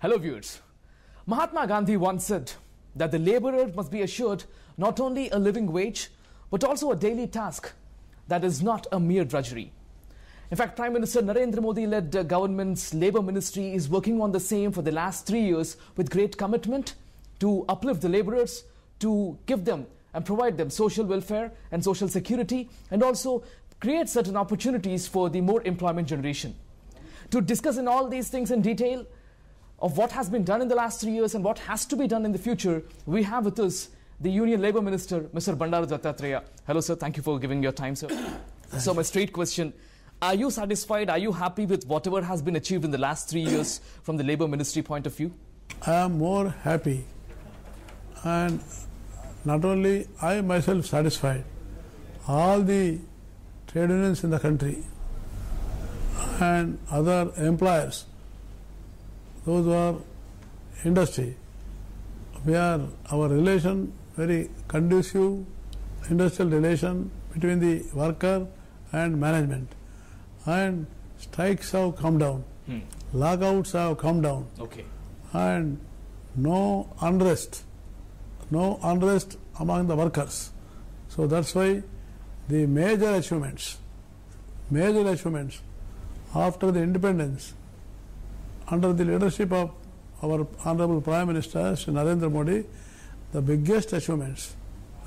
Hello viewers. Mahatma Gandhi once said that the laborer must be assured not only a living wage but also a daily task that is not a mere drudgery. In fact, Prime Minister Narendra Modi-led government's Labour Ministry is working on the same for the last 3 years with great commitment to uplift the labourers, to give them and provide them social welfare and social security, and also create certain opportunities for the more employment generation. To discuss in all these things in detail of what has been done in the last 3 years and what has to be done in the future, we have with us the Union Labour Minister, Mr. Bandaru Dattatreya. Hello, sir. Thank you for giving your time, sir. So my straight question, are you satisfied, are you happy with whatever has been achieved in the last 3 years from the Labour Ministry point of view? I am more happy, and not only I myself satisfied, all the trade unions in the country and other employers, those who are industry, our relation very conducive industrial relation between the worker and management, and strikes have come down, lockouts have come down, and no unrest among the workers. So that's why the major achievements after the independence under the leadership of our Honorable Prime Minister Shri Narendra Modi, the biggest achievements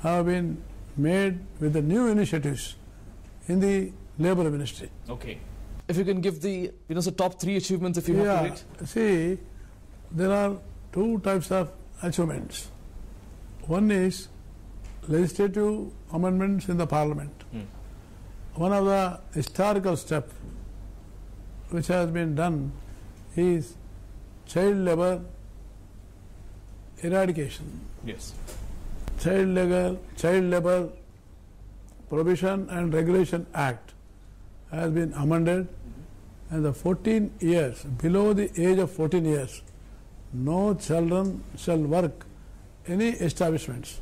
have been made with the new initiatives in the Labour Ministry. Okay. If you can give the top 3 achievements, if you have to rate. See, there are 2 types of achievements. One is legislative amendments in the Parliament. One of the historical steps which has been done is child labour eradication. Yes. Child Labour Prohibition and Regulation Act has been amended, and the 14 years, below the age of 14 years, no children shall work any establishments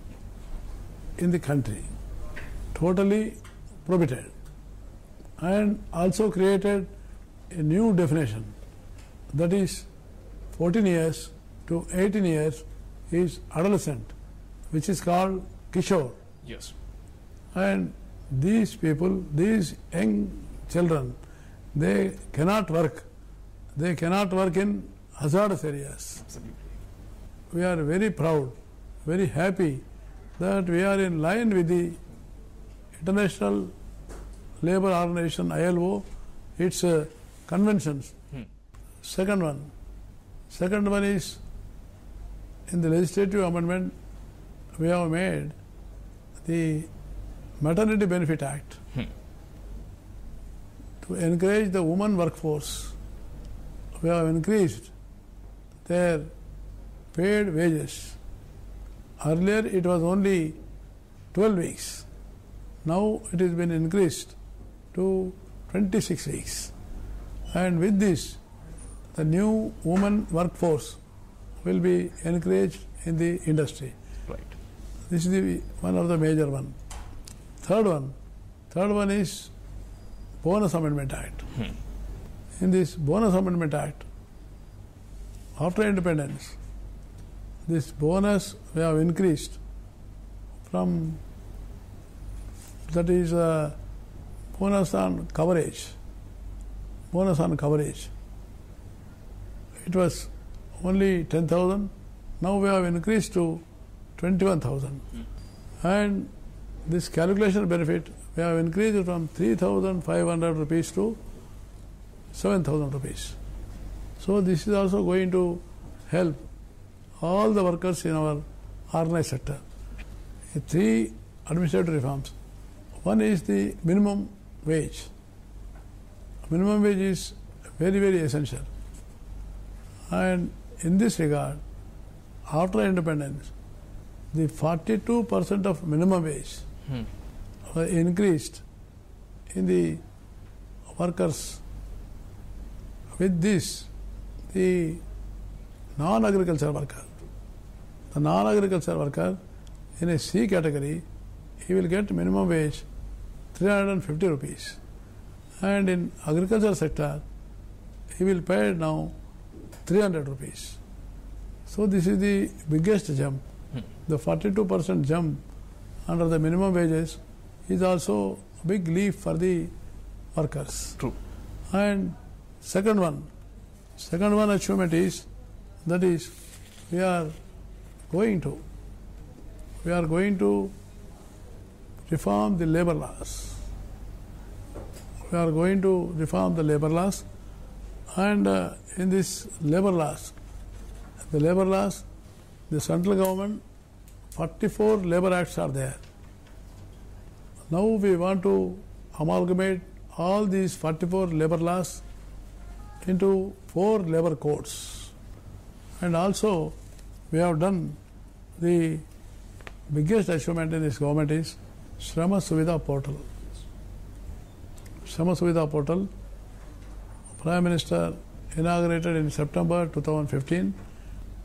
in the country, totally prohibited, and also created a new definition, that is 14 years to 18 years is adolescent, which is called Kishore. Yes. And these people, these young children, they cannot work in hazardous areas. Absolutely. We are very proud, very happy that we are in line with the International Labour Organization, ILO, its conventions. Second one is, in the legislative amendment, we have made the Maternity Benefit Act to encourage the women workforce. We have increased their paid wages. Earlier it was only 12 weeks. Now it has been increased to 26 weeks. And with this, the new women workforce will be encouraged in the industry. Right. This is one of the major one. Third one is Bonus Amendment Act. In this Bonus Amendment Act, after independence, this bonus we have increased from, that is bonus on coverage. It was only 10,000. Now we have increased to 21,000. And this calculation benefit, we have increased from 3,500 rupees to 7,000 rupees. So this is also going to help all the workers in our organized sector. 3 administrative reforms. One is the minimum wage. Minimum wage is very, very essential. And in this regard, after independence, the 42% of minimum wage were increased in the workers. With this, the non-agriculture worker in a C category, he will get minimum wage 350 rupees. And in agriculture sector, he will pay now 300 rupees. So this is the biggest jump. The 42% jump under the minimum wages is also a big leap for the workers. True. And second one achievement is, that is, we are going to reform the labor laws. We are going to reform the labor laws, and in this labor laws, the central government, 44 labor acts are there. Now we want to amalgamate all these 44 labor laws into 4 labor codes. And also we have done the biggest achievement in this government is Shrama Suvidha portal. Shrama Suvidha portal, Prime Minister inaugurated in September 2015,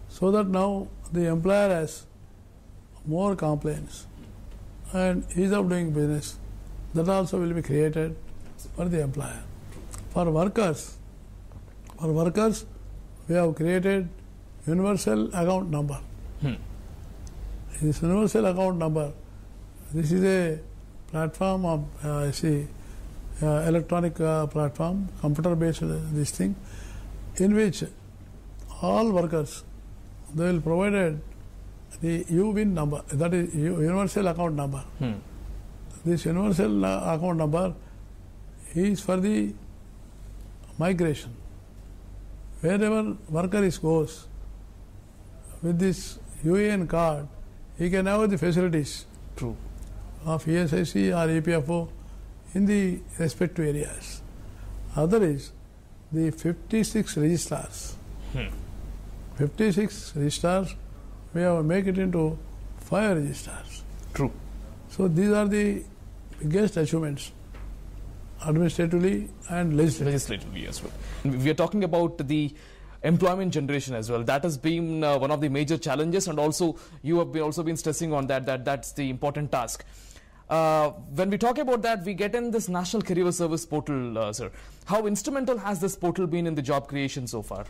so that now the employer has more complaints and ease of doing business. That also will be created for the employer. For workers, we have created universal account number. This universal account number, this is a platform of electronic platform, computer based this thing, in which all workers, they will provide the UWIN number, that is universal account number. This universal account number is for the migration. Wherever worker goes with this UAN card, he can have the facilities. True. Of ESIC or EPFO in the respective areas. Other is the 56 registrars. 56 registrars, we have make it into 5 registrars. True. So these are the biggest achievements, administratively and legislatively as well. We are talking about the employment generation as well. That has been one of the major challenges, and also you have also been stressing on that's the important task. When we talk about that, we get in this National Career Service portal, sir. How instrumental has this portal been in the job creation so far?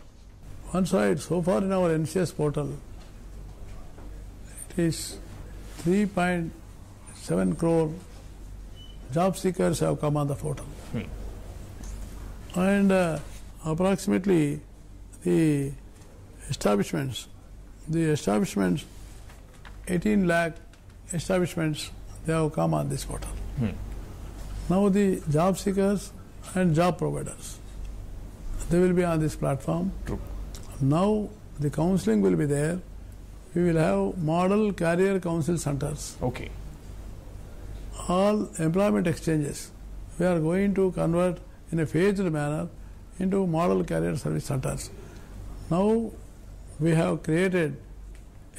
One side, so far in our NCS portal, it is 3.7 crore job seekers have come on the portal. And approximately the establishments, 18 lakh establishments, they have come on this portal. Now the job seekers and job providers, they will be on this platform. True. Now the counseling will be there. We will have model career council centers. Okay. All employment exchanges, we are going to convert in a phased manner into model career service centers. Now we have created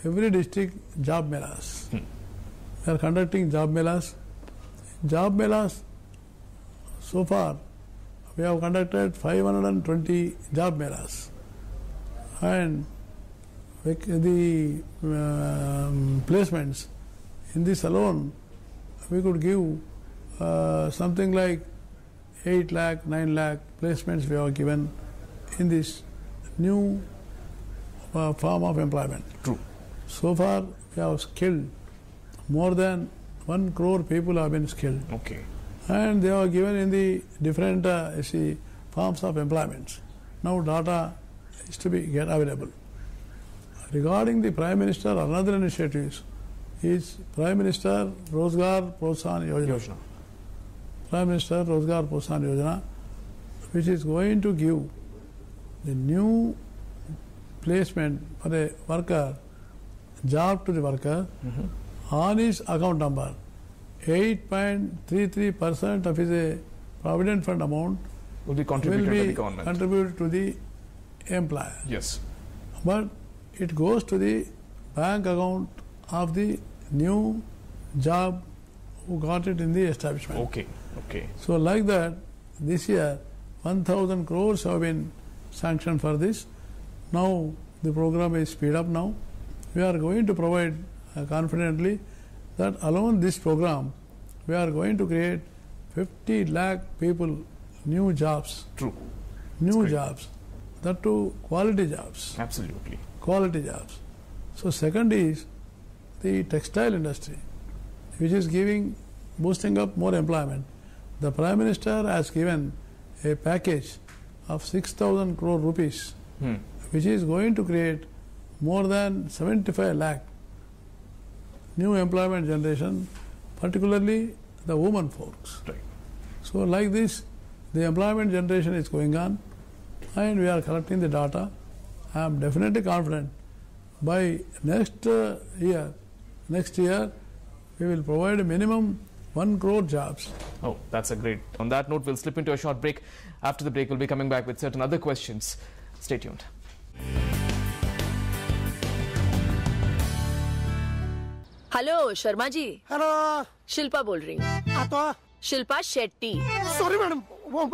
every district job melas. We are conducting job melas. Job melas, so far we have conducted 520 job melas, and the placements in this alone we could give something like 8 lakh, 9 lakh placements we have given in this new form of employment. True. So far we have skilled more than 1 crore people have been skilled. Okay. And they are given in the different forms of employments. Now data is to be available. Regarding the Prime Minister, another initiative is Prime Minister Rozgar Protsahan Yojana. Prime Minister Rozgar Protsahan Yojana, which is going to give the new placement for a worker, job to the worker, on his account number. 8.33% of his provident fund amount will be contributed to the government. Contributed to the employer. Yes. But it goes to the bank account of the new job who got it in the establishment. Okay. Okay. So like that, this year 1,000 crores have been sanctioned for this. Now the program is speed up now. We are going to provide confidently that alone this program, we are going to create 50 lakh people new jobs. True. New jobs. That too quality jobs. Absolutely. quality jobs. So second is the textile industry, which is boosting up more employment. The Prime Minister has given a package of 6,000 crore rupees, which is going to create more than 75 lakh new employment generation, particularly the women folks. Right. So like this, the employment generation is going on, and we are collecting the data. I am definitely confident by next year, we will provide a minimum 1 crore jobs. Oh, that's a great. On that note, we'll slip into a short break. After the break, we'll be coming back with certain other questions. Stay tuned. Hello Sharma ji. Hello, Shilpa बोल रही हूँ। हाँ तो Shilpa Shetty. Sorry madam, वो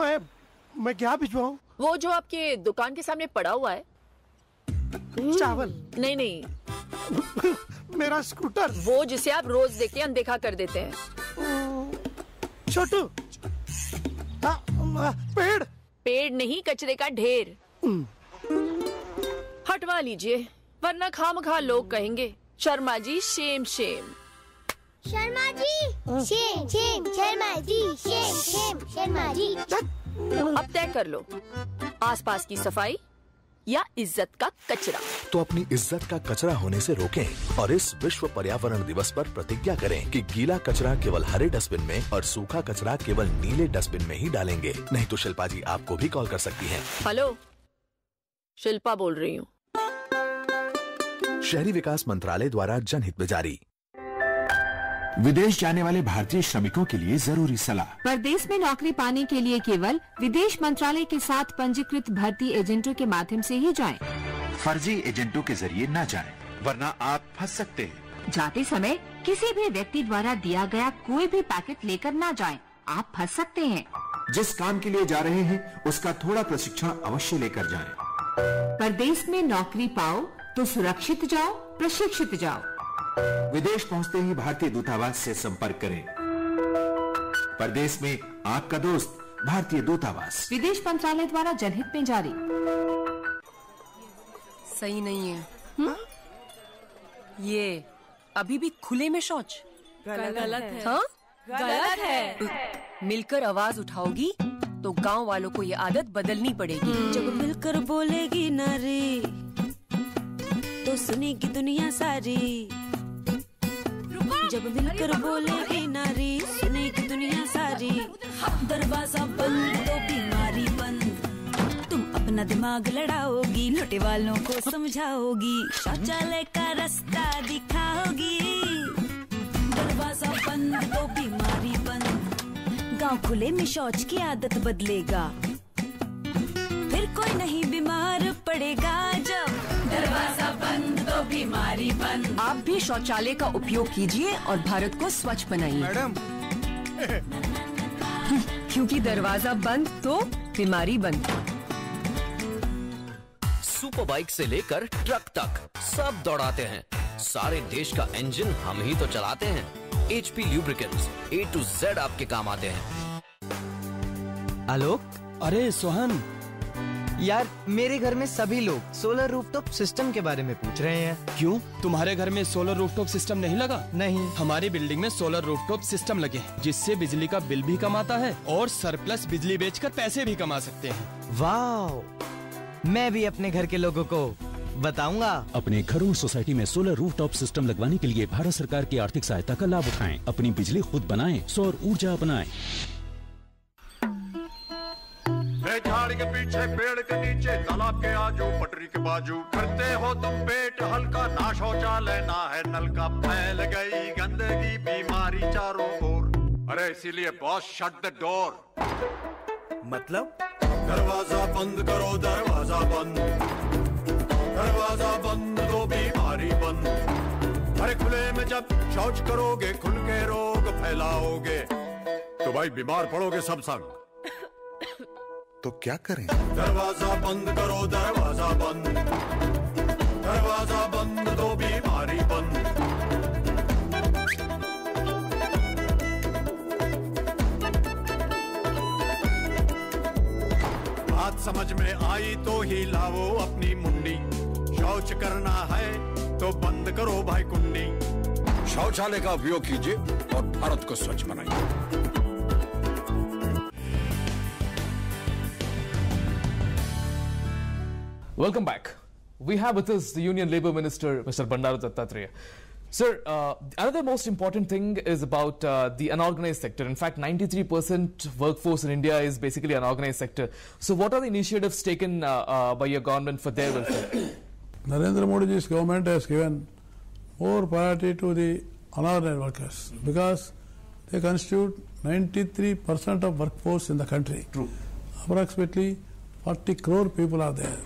मैं क्या भिजवाऊँ? वो जो आपके दुकान के सामने पड़ा हुआ है। चावल? नहीं मेरा स्कूटर? वो जिसे आप रोज देख के अनदेखा कर देते हैं। छोटू, पेड़ नहीं, कचरे का ढेर। हटवा लीजिए, वरना खामखा लोग कहेंगे Sharma ji Shem. Sharma ji Shem, Sharma ji Shem, Sharma ji. अब तय कर लो, आसपास की सफाई या इज्जत का कचरा। तो अपनी इज्जत का कचरा होने से रोकें और इस विश्व पर्यावरण दिवस पर प्रतिज्ञा करें कि गीला कचरा केवल हरे डस्टबिन में और सूखा कचरा केवल नीले डस्टबिन में ही डालेंगे। नहीं तो शिल्पा जी आपको भी कॉल कर सकती हैं। हेलो, शिल्पा बोल रही हूँ। शहरी विकास मंत्रालय द्वारा जनहित में जारी। विदेश जाने वाले भारतीय श्रमिकों के लिए जरूरी सलाह। परदेश में नौकरी पाने के लिए केवल विदेश मंत्रालय के साथ पंजीकृत भर्ती एजेंटों के माध्यम से ही जाएं। फर्जी एजेंटों के जरिए न जाएं, वरना आप फंस सकते हैं। जाते समय किसी भी व्यक्ति द्वारा दिया गया कोई भी पैकेट लेकर न जाएं, आप फंस सकते हैं। जिस काम के लिए जा रहे हैं उसका थोड़ा प्रशिक्षण अवश्य लेकर जाएं। परदेश में नौकरी पाओ तो सुरक्षित जाओ, प्रशिक्षित जाओ। विदेश पहुंचते ही भारतीय दूतावास से संपर्क करें। परदेश में आपका दोस्त भारतीय दूतावास। विदेश मंत्रालय द्वारा जनहित में जारी। सही नहीं है। ये अभी भी खुले में शौच गलत है। हाँ? गलत है। मिलकर आवाज उठाओगी तो गांव वालों को ये आदत बदलनी पड़ेगी। जब मिलकर बोलेगी नारी तो सुनेगी दुनिया सारी। जब मिलकर बोलेगी नारी सुनेगी दुनिया सारी। दरवाजा बंद तो बीमारी बंद। तुम अपना दिमाग लड़ाओगी, लुटे वालों को समझाओगी, शौचालय का रास्ता दिखाओगी। दरवाजा बंद तो बीमारी बंद। गांव खुले में शौच की आदत बदलेगा, फिर कोई नहीं बीमार पड़ेगा। जब दरवाजा बंद तो बीमारी बंद। आप भी शौचालय का उपयोग कीजिए और भारत को स्वच्छ बनाइए। मैडम क्योंकि दरवाजा बंद तो बीमारी बंद। सुपर बाइक से लेकर ट्रक तक सब दौड़ाते हैं। सारे देश का इंजन हम ही तो चलाते हैं। HP lubricants A to Z आपके काम आते हैं। आलोक, अरे सोहन यार मेरे घर में सभी लोग सोलर रूफटॉप सिस्टम के बारे में पूछ रहे हैं। क्यों, तुम्हारे घर में सोलर रूफटॉप सिस्टम नहीं लगा? नहीं, हमारी बिल्डिंग में सोलर रूफटॉप सिस्टम लगे हैं, जिससे बिजली का बिल भी कम आता है और सरप्लस बिजली बेचकर पैसे भी कमा सकते हैं। वाह, मैं भी अपने घर के लोगों को बताऊंगा। अपने घरों और सोसाइटी में सोलर रूफटॉप सिस्टम लगवाने के लिए भारत सरकार की आर्थिक सहायता का लाभ उठाएं। अपनी बिजली खुद बनाएं, सौर ऊर्जा अपनाएं। झाड़ के पीछे, पेड़ के नीचे, तालाब के आजू, पटरी के बाजू, करते हो तुम पेट हल्का, ना शौचालय ना है नल का, फैल गई गंदगी बीमारी चारों ओर। अरे इसीलिए बॉस शट द डोर। मतलब दरवाजा बंद करो, दरवाजा बंद, दरवाजा बंद तो बीमारी बंद। अरे खुले में जब शौच करोगे, खुल के रोग फैलाओगे, तो भाई बीमार पड़ोगे सब संग। तो क्या करें? दरवाजा बंद करो, दरवाजा बंद, दरवाजा बंद तो बीमारी बंद। बात समझ में आई तो ही लाओ अपनी मुंडी, शौच करना है तो बंद करो भाई कुंडी। शौचालय का उपयोग कीजिए और भारत को स्वच्छ बनाइए। Welcome back. We have with us the Union Labour Minister, Mr. Bandaru Dattatreya. Sir, another most important thing is about the unorganized sector. In fact, 93% workforce in India is basically unorganized sector. So what are the initiatives taken by your government for their welfare? Narendra Modi's government has given more priority to the unorganized workers because they constitute 93% of workforce in the country. True. Approximately 40 crore people are there.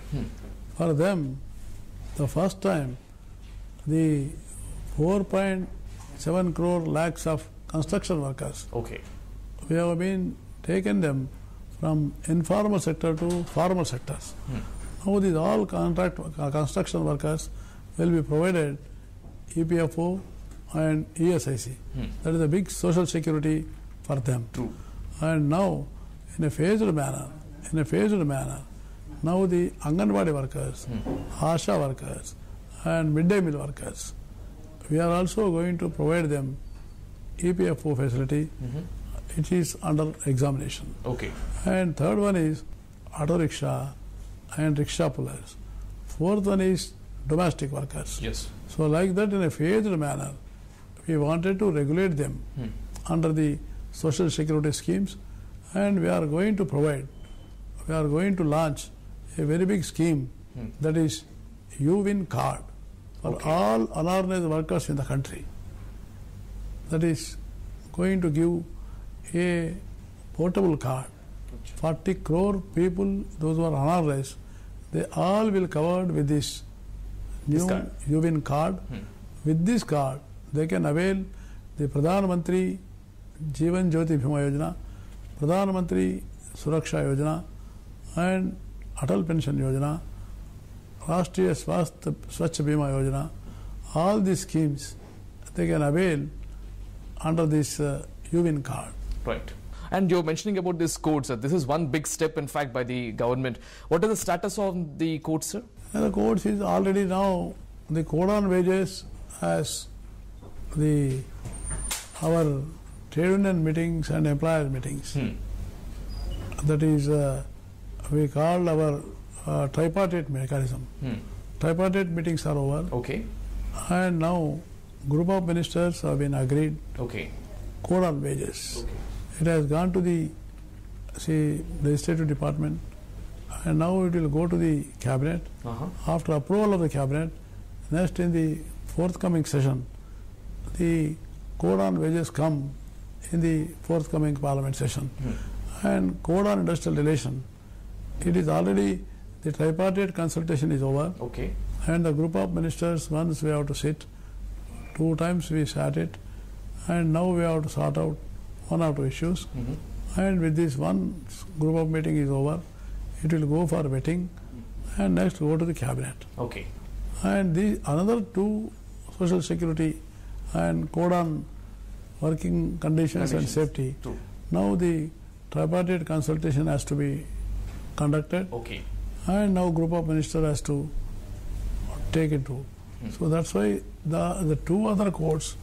For them, the first time, the 4.7 crore lakhs of construction workers. Okay. We have been taken them from informal sector to formal sectors. Now these all construction workers will be provided EPFO and ESIC. That is a big social security for them. True. And now, in a phased manner, now the Anganwadi workers, Asha workers, and midday meal workers, we are also going to provide them EPFO facility, which is under examination. Okay. And third one is auto rickshaw and rickshaw pullers. Fourth one is domestic workers. Yes. So like that, in a phased manner, we wanted to regulate them under the social security schemes, and we are going to launch a very big scheme that is U-Win card for all unorganized workers in the country. That is going to give a portable card. 40 crore people, those who are unorganized, they all will covered with this new U-Win card. With this card, they can avail the Pradhan Mantri Jeevan Jyoti Bhima Yojana, Pradhan Mantri Suraksha Yojana, and Atal Pension Yojana, Rashtriya Swachh Bima Yojana. All these schemes they can avail under this U-Win card. Right. And you're mentioning about this code, sir. This is one big step, in fact, by the government. What is the status of the code, sir? The code is already now, the code on wages has our trade union meetings and employer meetings. That is, we called our tripartite mechanism. Tripartite meetings are over. Okay. And now group of ministers have been agreed. Okay. Code on wages. Okay. It has gone to the legislative department, and now it will go to the cabinet. After approval of the cabinet, next in the forthcoming session, the code on wages come in the forthcoming parliament session. And code on industrial relation, it is already, the tripartite consultation is over. Okay. And the group of ministers, once we have to sit, 2 times we sat it, and now we have to sort out 1 or 2 issues. And with this one group of meeting is over, it will go for vetting, and next go to the cabinet. Okay. And the another 2 social security and code on working conditions and safety. True. Now the tripartite consultation has to be conducted. Okay. And now group of ministers has to take it to. So that's why the 2 other codes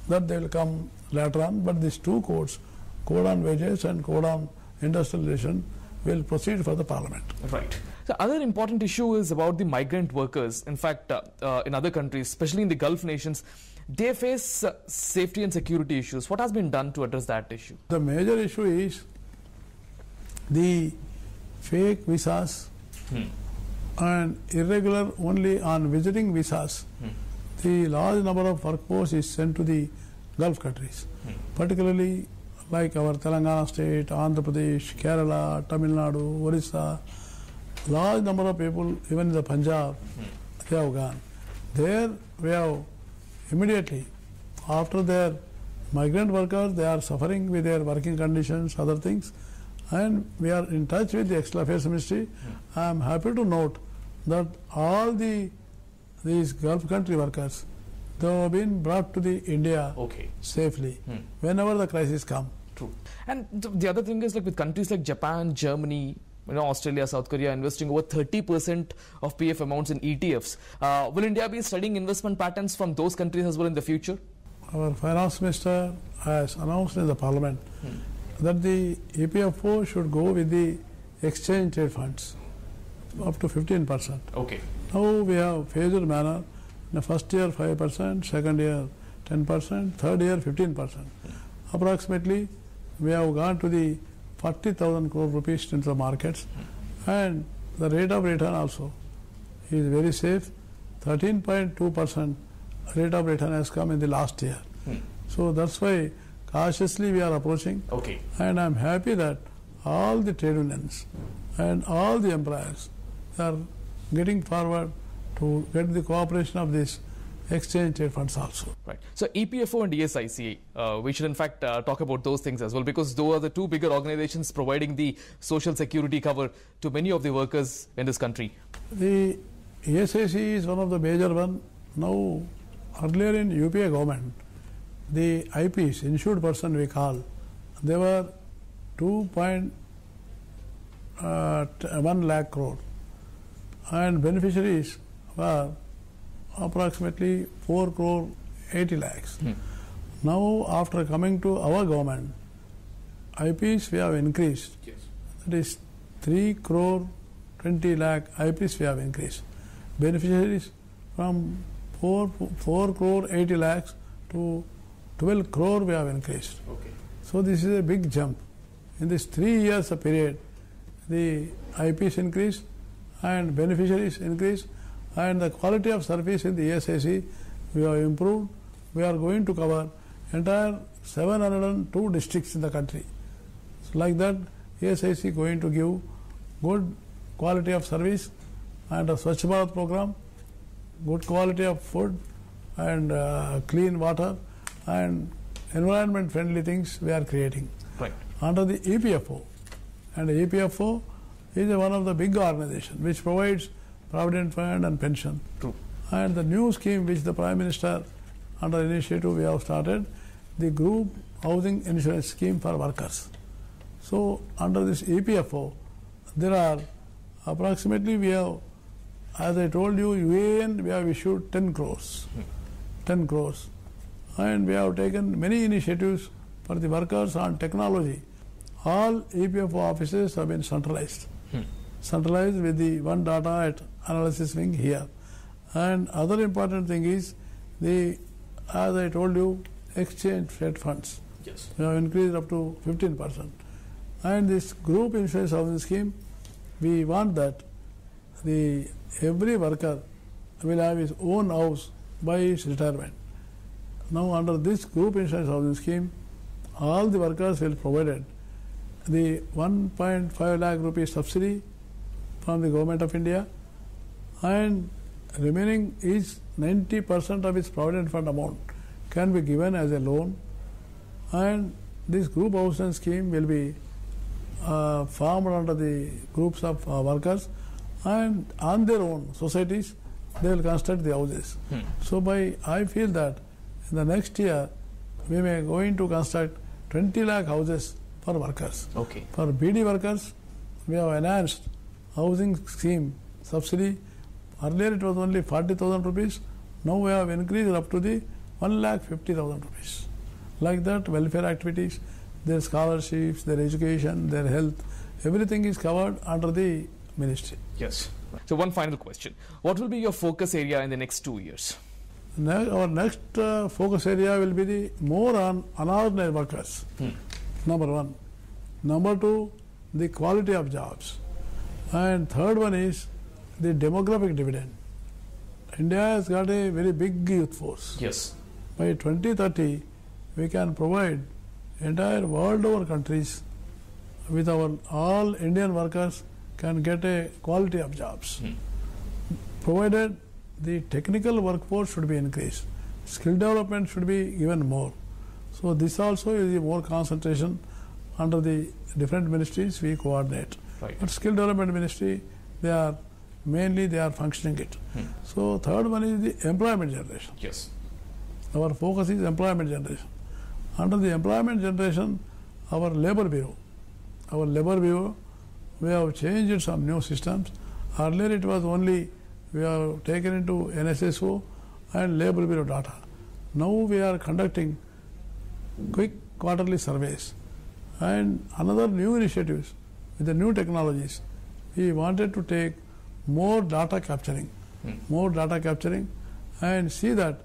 that they will come later on, but these 2 codes, code on wages and code on industrial relation, will proceed for the parliament. Right. The other important issue is about the migrant workers. In fact, in other countries, especially in the Gulf nations, they face safety and security issues. What has been done to address that issue? The major issue is the fake visas and irregular only on visiting visas. The large number of workforce is sent to the Gulf countries, particularly like our Telangana state, Andhra Pradesh, Kerala, Tamil Nadu, Orissa. Large number of people, even in the Punjab, they have gone. There we have immediately, after their migrant workers, they are suffering with their working conditions, other things, and we are in touch with the External Affairs Ministry. I am happy to note that all these Gulf country workers, they have been brought to the India safely whenever the crisis come. True. And the other thing is, like with countries like Japan, Germany, Australia, South Korea investing over 30% of PF amounts in ETFs. Will India be studying investment patterns from those countries as well in the future? Our finance minister has announced in the parliament that the EPFO should go with the exchange trade funds up to 15%. Okay. Now we have phased manner. In the first year 5%, second year 10%, third year 15%. Approximately we have gone to the 40,000 crore rupees into the markets, and the rate of return also is very safe. 13.2% rate of return has come in the last year. So that's why cautiously we are approaching. Okay. And I'm happy that all the trade unions and all the employers are getting forward to get the cooperation of these exchange trade funds also. Right. So EPFO and ESIC, we should in fact talk about those things as well, because those are the two bigger organizations providing the social security cover to many of the workers in this country. The ESIC is one of the major one. Now, earlier in UPA government, the IPs, insured person we call, they were 2.1 lakh crore, and beneficiaries were approximately 4 crore 80 lakhs. Now, after coming to our government, IPs we have increased. Yes. That is 3 crore 20 lakh IPs we have increased. Beneficiaries from 4 crore 80 lakhs to 12 crore we have increased. Okay. So this is a big jump. In this 3 years period, the IPs increased and beneficiaries increased, and the quality of service in the ESIC we have improved. We are going to cover entire 702 districts in the country. So like that, ESIC going to give good quality of service and a Swachh Bharat program, good quality of food and clean water and environment friendly things we are creating. Right. Under the EPFO, and the EPFO is one of the big organizations which provides provident fund and pension. True. And the new scheme which the Prime Minister under initiative we have started, the group housing insurance scheme for workers. So under this EPFO, there are approximately we have, as I told you, UAN we have issued 10 crores. 10 crores. And we have taken many initiatives for the workers on technology. All EPFO offices have been centralized. Centralized with the one data at analysis wing here. And other important thing is the, as I told you, exchange trade funds. Yes. We have increased up to 15%. And this group insurance housing scheme, we want that every worker will have his own house by his retirement. Now under this group insurance housing scheme, all the workers will provided the 1.5 lakh rupees subsidy from the government of India, and remaining is 90% of its provident fund amount can be given as a loan, and this group housing scheme will be formed under the groups of workers, and on their own societies they will construct the houses. So I feel that in the next year we may going to construct 20 lakh houses for workers. Okay. For BD workers, we have enhanced housing scheme subsidy. Earlier it was only 40,000 rupees. Now we have increased up to the 1,50,000 rupees. Like that, welfare activities, their scholarships, their education, their health, everything is covered under the ministry. Yes. So one final question. What will be your focus area in the next 2 years? Our next focus area will be the more on unorganized workers. Number one. Number two, the quality of jobs. And third one is the demographic dividend. India has got a very big youth force. Yes. By 2030, we can provide entire world over countries with our all Indian workers can get a quality of jobs. Provided the technical workforce should be increased. Skill development should be given more. So this also is a more concentration under the different ministries we coordinate. Right. But skill development ministry, they are functioning it. So third one is the employment generation. Yes. Our focus is employment generation. Under the employment generation, our labor bureau we have changed some new systems. Earlier it was only we have taken into NSSO and Labour Bureau data. Now we are conducting quick quarterly surveys and another new initiatives with the new technologies. We wanted to take more data capturing and see that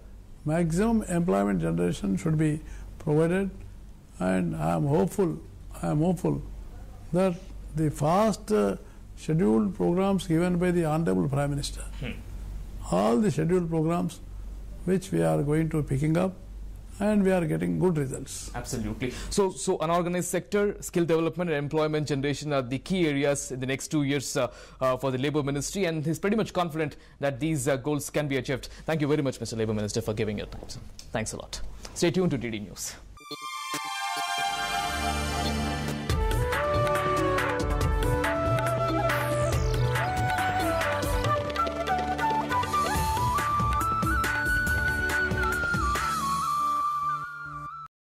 maximum employment generation should be provided, and I am hopeful that the fast scheduled programs given by the Honorable Prime Minister, all the scheduled programs which we are going to picking up, and we are getting good results. Absolutely. So unorganized sector, skill development and employment generation are the key areas in the next 2 years for the Labour Ministry, and he's pretty much confident that these goals can be achieved. Thank you very much, Mr. Labour Minister, for giving your time. Thanks a lot. Stay tuned to DD News.